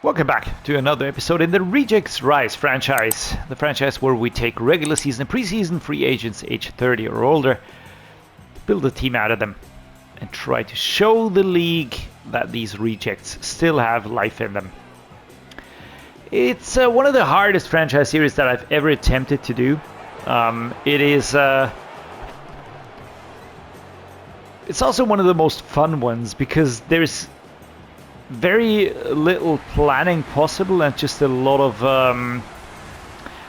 Welcome back to another episode in the Rejects Rise franchise. The franchise where we take regular season and preseason free agents age 30 or older, build a team out of them, and try to show the league that these rejects still have life in them. It's one of the hardest franchise series that I've ever attempted to do. It is... It's also one of the most fun ones because there's very little planning possible and just a lot of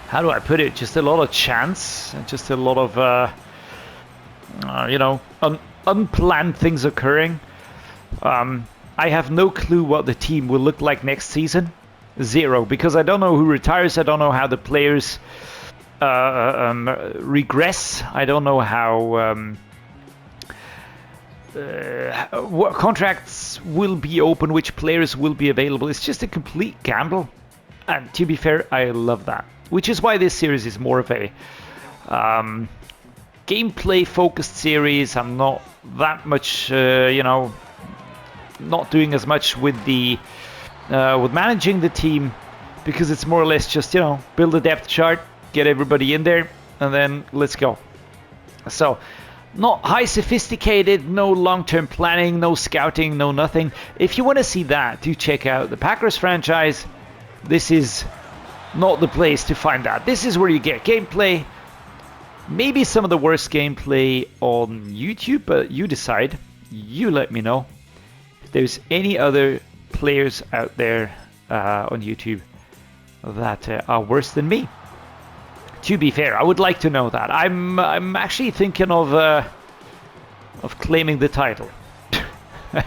how do I put it, just a lot of chance and just a lot of unplanned things occurring. I have no clue what the team will look like next season. Zero, because I don't know who retires. I don't know how the players regress. I don't know how what contracts will be open, which players will be available. It's just a complete gamble, and to be fair, I love that, which is why this series is more of a gameplay focused series. I'm not that much not doing as much with the with managing the team, because it's more or less just build a depth chart, get everybody in there, and then let's go. So not high sophisticated, no long-term planning, no scouting, no nothing. If you want to see that, do check out the Packers franchise. This is not the place to find that. This is where you get gameplay, maybe some of the worst gameplay on YouTube, but you decide. You let me know if there's any other players out there on YouTube that are worse than me. To be fair, I would like to know that. I'm actually thinking of claiming the title. There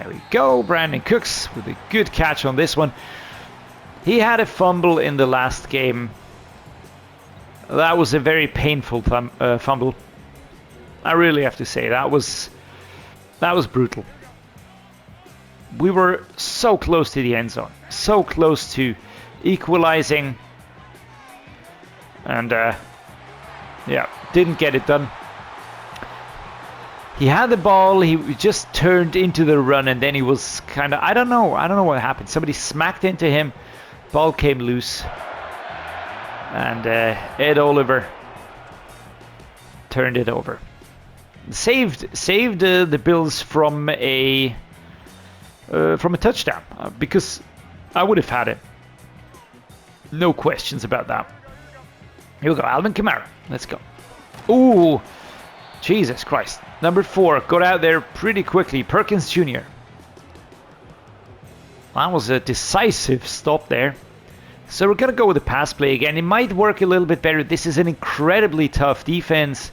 we go. Brandon Cooks with a good catch on this one. He had a fumble in the last game. That was a very painful fumble. I really have to say that was brutal. We were so close to the end zone, so close to equalizing, and didn't get it done. He had the ball, he just turned into the run, and then he was kind of, I don't know what happened. Somebody smacked into him, ball came loose, and Ed Oliver turned it over. Saved the Bills from a touchdown, because I would have had it. No questions about that. Here we go, Alvin Kamara. Let's go. Ooh, Jesus Christ. Number 4 got out there pretty quickly. Perkins Jr. That was a decisive stop there. So we're going to go with the pass play again. It might work a little bit better. This is an incredibly tough defense.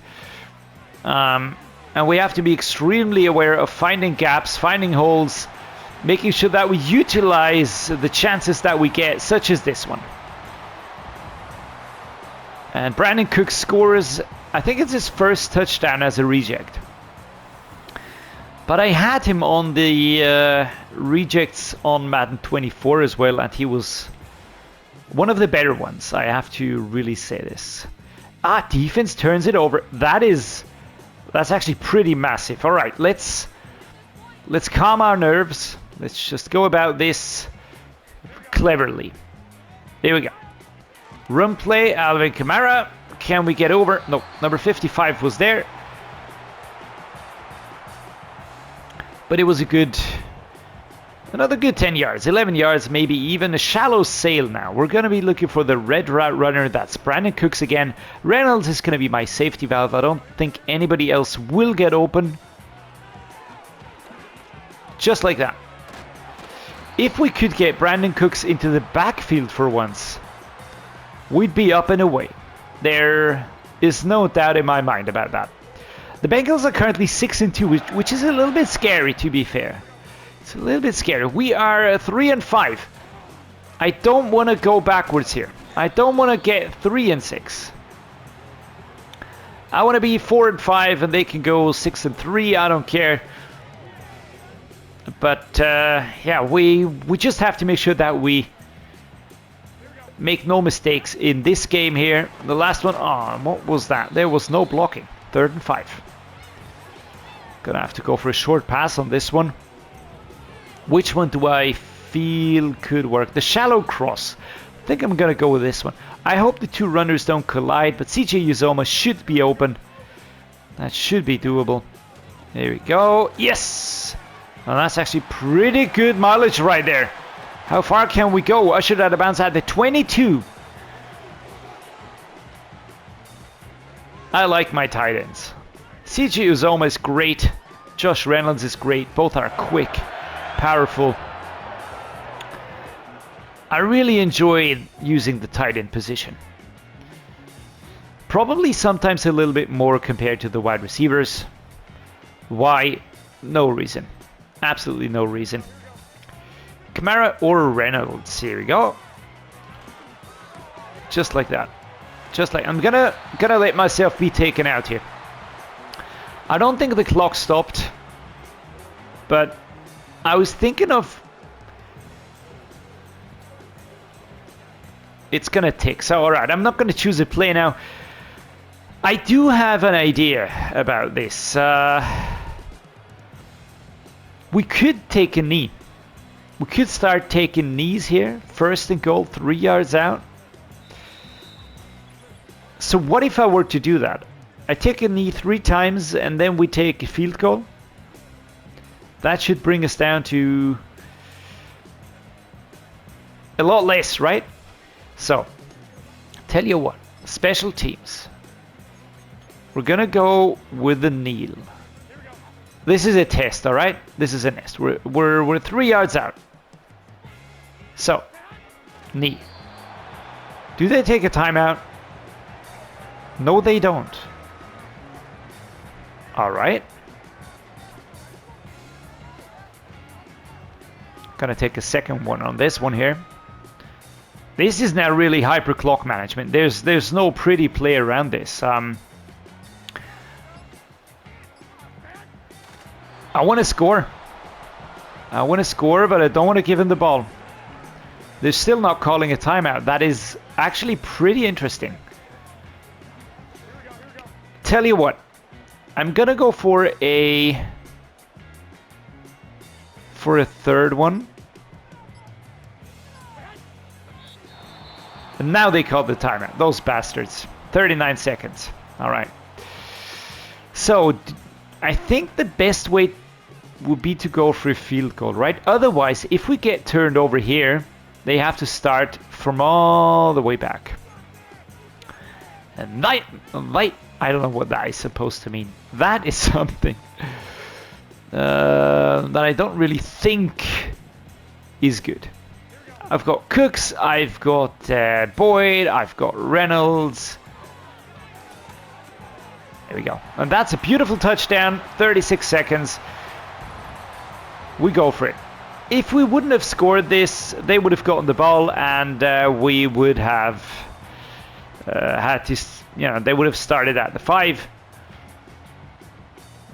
And we have to be extremely aware of finding gaps, finding holes, making sure that we utilize the chances that we get, such as this one. And Brandon Cooks scores, I think it's his first touchdown as a reject. But I had him on the rejects on Madden 24 as well, and he was one of the better ones. I have to really say this. Defense turns it over. That's actually pretty massive. All right, let's calm our nerves. Let's just go about this cleverly. Here we go. Run play, Alvin Kamara. Can we get over? No, number 55 was there. But it was another good 10 yards, 11 yards, maybe even a shallow sail now. We're going to be looking for the red route runner. That's Brandon Cooks again. Reynolds is going to be my safety valve. I don't think anybody else will get open. Just like that. If we could get Brandon Cooks into the backfield for once, we'd be up and away. There is no doubt in my mind about that. The Bengals are currently 6-2, which is a little bit scary, to be fair. It's a little bit scary. We are 3-5. I don't want to go backwards here. I don't want to get 3-6. I want to be 4-5, and they can go 6-3. I don't care. But we just have to make sure that we make no mistakes in this game here. The last one, what was that? There was no blocking. 3rd and 5. Gonna have to go for a short pass on this one. Which one do I feel could work? The shallow cross. I think I'm going to go with this one. I hope the two runners don't collide, but CJ Uzoma should be open. That should be doable. There we go. Yes! Well, that's actually pretty good mileage right there. How far can we go? Ushered out of bounds at the 22. I like my tight ends. CJ Uzoma is great. Josh Reynolds is great. Both are quick, powerful. I really enjoy using the tight end position. Probably sometimes a little bit more compared to the wide receivers. Why? No reason. Absolutely no reason. Kamara or Reynolds. Here we go. Just like that. Just like I'm gonna let myself be taken out here. I don't think the clock stopped, but I was thinking of it's gonna tick. So alright, I'm not gonna choose a play now. I do have an idea about this. We could take a knee. We could start taking knees here. First and goal, 3 yards out. So what if I were to do that? I take a knee 3 times and then we take a field goal. That should bring us down to a lot less, right? So, tell you what, special teams. We're gonna go with the kneel. This is a test, all right? This is a nest. We're 3 yards out. So, knee. Do they take a timeout? No, they don't. All right. Gonna take a second one on this one here. This is now really hyper clock management. There's no pretty play around this. I want to score. I want to score, but I don't want to give him the ball. They're still not calling a timeout. That is actually pretty interesting. Tell you what, I'm gonna go for a third one. And now they called the timeout. Those bastards. 39 seconds. All right. So I think the best way would be to go for a field goal, right? Otherwise, if we get turned over here, they have to start from all the way back. And I don't know what that is supposed to mean. That is something that I don't really think is good. I've got Cooks, I've got Boyd, I've got Reynolds. There we go. And that's a beautiful touchdown. 36 seconds. We go for it. If we wouldn't have scored this, they would have gotten the ball and we would have had to, they would have started at the 5.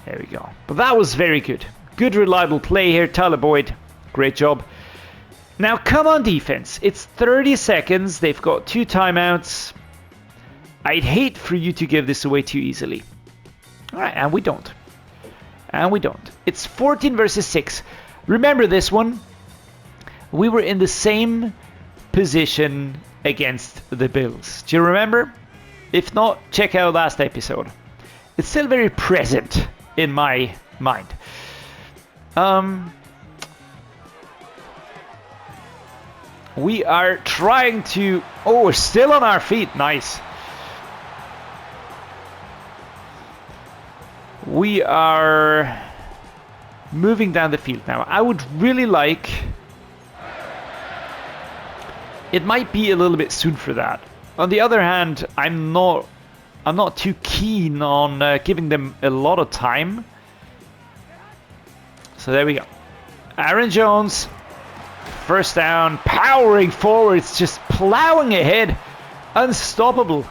There we go. But that was very good. Good, reliable play here. Tyler Boyd, great job. Now, come on, defense. It's 30 seconds. They've got 2 timeouts. I'd hate for you to give this away too easily. All right, and we don't. And we don't. It's 14 versus 6. Remember this one? We were in the same position against the Bills. Do you remember? If not, check out last episode. It's still very present in my mind. We are trying to... Oh, we're still on our feet. Nice. We are moving down the field now. I would really like... It might be a little bit soon for that. On the other hand, I'm not too keen on giving them a lot of time. So there we go. Aaron Jones, first down, powering forwards, just plowing ahead. Unstoppable.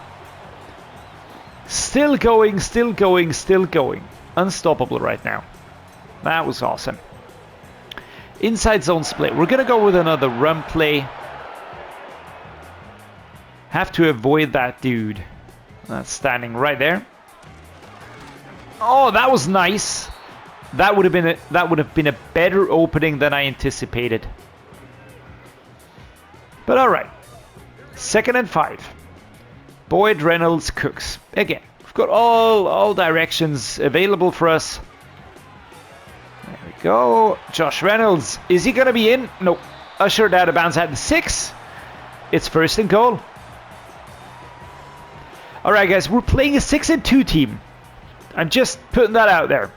Still going, still going, still going. Unstoppable right now. That was awesome. Inside zone split. We're going to go with another run play. Have to avoid that dude. That's standing right there. Oh, that was nice. That would have been a better opening than I anticipated. But all right. 2nd and 5. Boyd, Reynolds, Cooks. Again, we've got all directions available for us. There we go. Josh Reynolds. Is he going to be in? No. Ushered out of bounds at the 6. It's 1st and goal. All right, guys. We're playing a 6-2 team. I'm just putting that out there.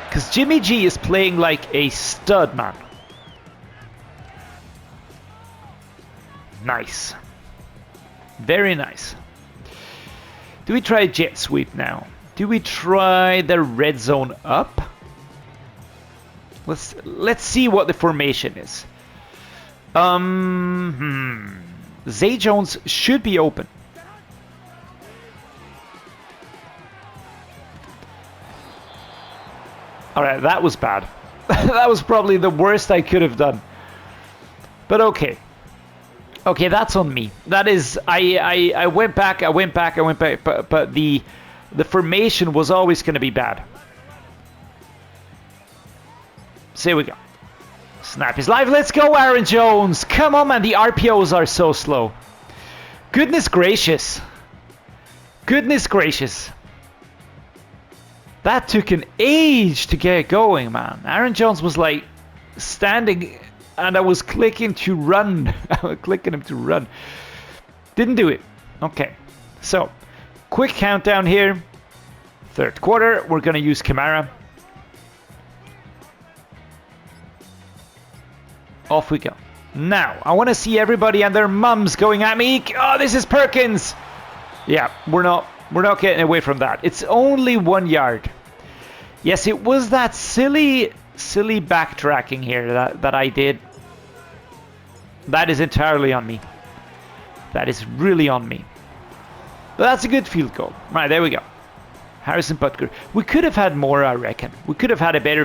Because Jimmy G is playing like a stud, man. Nice. Very nice. Do we try a jet sweep now? Do we try the red zone up? Let's see what the formation is. Zay Jones should be open. Alright, that was bad. That was probably the worst I could have done. But okay. Okay, that's on me. That is, I went back, but the formation was always going to be bad. So here we go. Snap is live. Let's go, Aaron Jones. Come on, man. The RPOs are so slow. Goodness gracious. Goodness gracious. That took an age to get going, man. Aaron Jones was like standing and I was clicking to run. I was clicking him to run. Didn't do it. Okay. So, quick countdown here. 3rd quarter. We're going to use Kamara. Off we go. Now, I want to see everybody and their mums going at me. Oh, this is Perkins. Yeah, we're not getting away from that. It's only 1 yard. Yes, it was that silly backtracking here that I did. That is entirely on me. That is really on me. But that's a good field goal. Right, there we go. Harrison Butker. We could have had more, I reckon. We could have had a better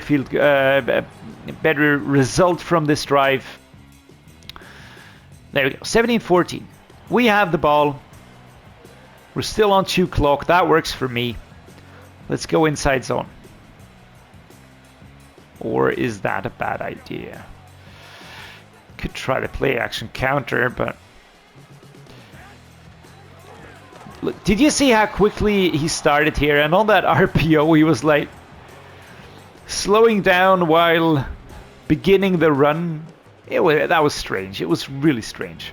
better result from this drive. There we go. 17-14. We have the ball. We're still on 2 clock. That works for me. Let's go inside zone. Or is that a bad idea? Could try to play action counter, but... Look, did you see how quickly he started here? And on that RPO, he was like... slowing down while beginning the run. That was strange. It was really strange.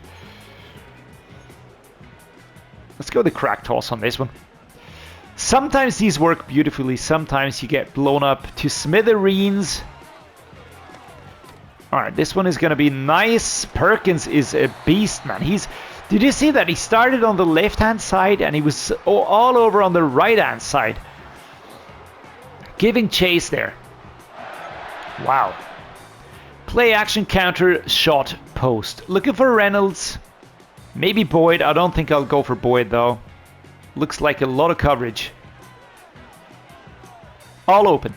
Let's go the crack toss on this one. Sometimes these work beautifully. Sometimes you get blown up to smithereens. Alright, this one is going to be nice. Perkins is a beast, man. Did you see that? He started on the left-hand side and he was all over on the right-hand side. Giving chase there. Wow. Play action counter shot post. Looking for Reynolds. Maybe Boyd. I don't think I'll go for Boyd though. Looks like a lot of coverage. All open.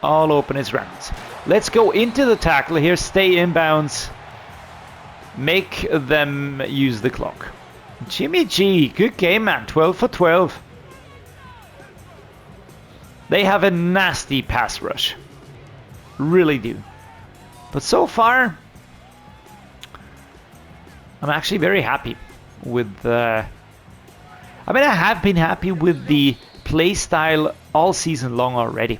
All open is Reynolds. Let's go into the tackle here. Stay inbounds. Make them use the clock. Jimmy G. Good game, man. 12 for 12. They have a nasty pass rush. Really do. But so far, I'm actually very happy with I have been happy with the play style all season long already.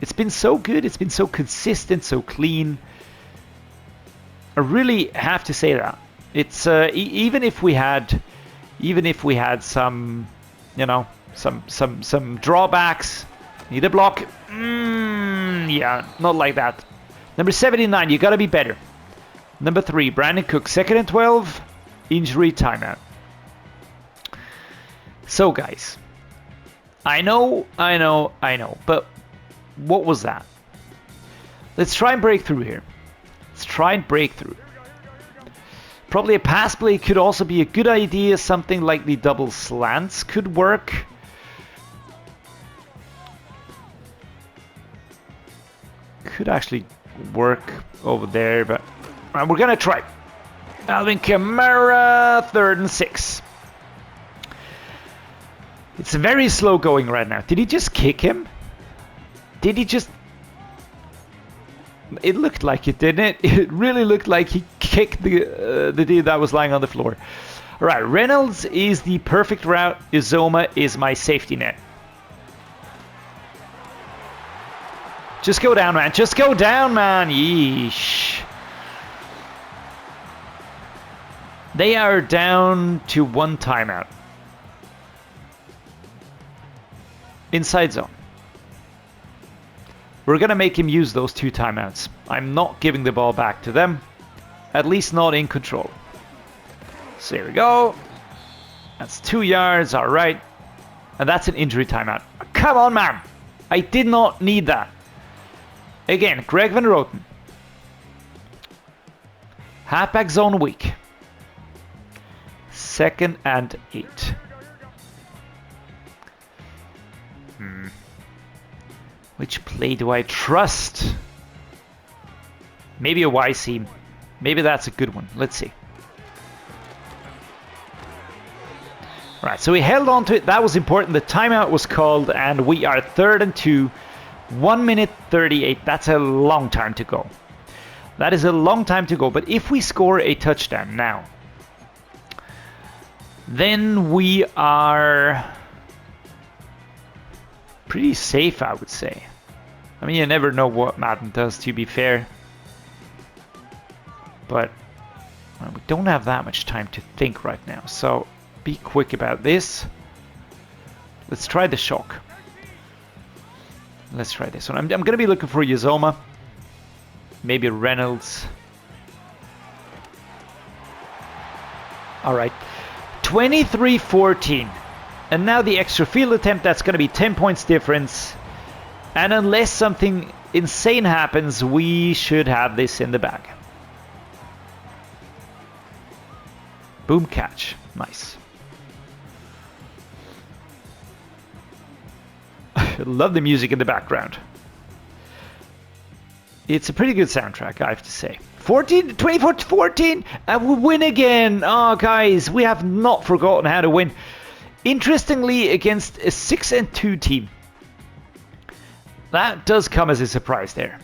It's been so good. It's been so consistent, so clean. I really have to say that. It's even if we had some, some drawbacks. Need a block. Yeah, not like that. Number 79, you gotta be better. Number 3, Brandon Cook, 2nd and 12, injury timeout. So guys, I know, but what was that? Let's try and break through here. Let's try and break through. Probably a pass play could also be a good idea. Something like the double slants could work. Could actually work over there, but we're gonna try. Alvin Kamara, 3rd and 6. It's very slow going right now. Did he just kick him? did he just... It looked like it, didn't it? It really looked like he kicked the dude that was lying on the floor. All right, Reynolds is the perfect route. Uzoma is my safety net. Just go down, man. Just go down, man. Yeesh. They are down to 1 timeout. Inside zone. We're going to make him use those 2 timeouts. I'm not giving the ball back to them. At least not in control. So here we go. That's 2 yards. All right. And that's an injury timeout. Come on, man. I did not need that. Again, Greg Van Roten. Halfback zone weak. 2nd and 8. Which play do I trust? Maybe a Y seam. Maybe that's a good one. Let's see. Right, so we held on to it. That was important. The timeout was called, and we are 3rd and 2. 1 minute 38. That's a long time to go. That is a long time to go. But if we score a touchdown now, then we are pretty safe, I would say. I mean, you never know what Madden does, to be fair. But well, we don't have that much time to think right now. So be quick about this. Let's try the shock. Let's try this one. I'm going to be looking for Uzoma. Maybe Reynolds. All right. 23-14. And now the extra field attempt, that's going to be 10 points difference. And unless something insane happens, we should have this in the bag. Boom catch. Nice. I love the music in the background. It's a pretty good soundtrack, I have to say. 24-14, and we win again. Oh, guys, we have not forgotten how to win. Interestingly, against a 6-2 team. That does come as a surprise there.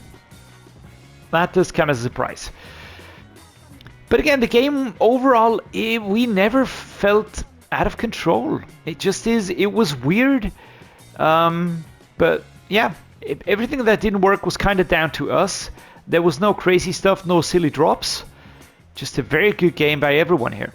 That does come as a surprise. But again, the game overall, we never felt out of control. It just is. It was weird. But yeah, everything that didn't work was kind of down to us. There was no crazy stuff, no silly drops. Just a very good game by everyone here.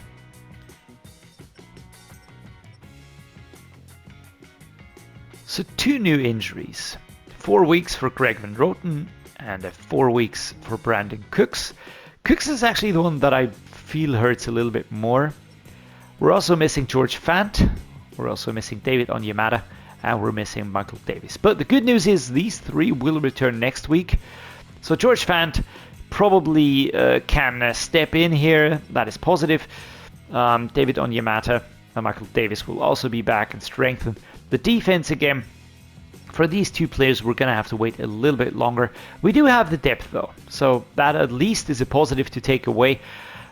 So 2 new injuries. 4 weeks for Greg Van Roten and 4 weeks for Brandon Cooks. Cooks is actually the one that I feel hurts a little bit more. We're also missing George Fant. We're also missing David Onyemata. And we're missing Michael Davis. But the good news is these 3 will return next week. So George Fant probably can step in here. That is positive. David Onyemata and Michael Davis will also be back and strengthen the defense again. For these 2 players, we're going to have to wait a little bit longer. We do have the depth, though. So that at least is a positive to take away.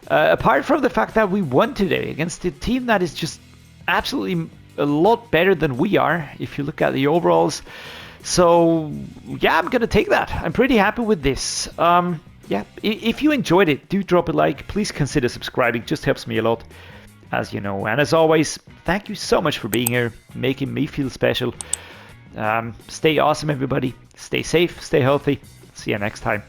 Apart from the fact that we won today against a team that is just absolutely a lot better than we are, if you look at the overalls. So yeah, I'm gonna take that. I'm pretty happy with this. Yeah, if you enjoyed it, do drop a like. Please consider subscribing, just helps me a lot, as you know. And as always, thank you so much for being here, making me feel special. Stay awesome, everybody. Stay safe, stay healthy. See you next time.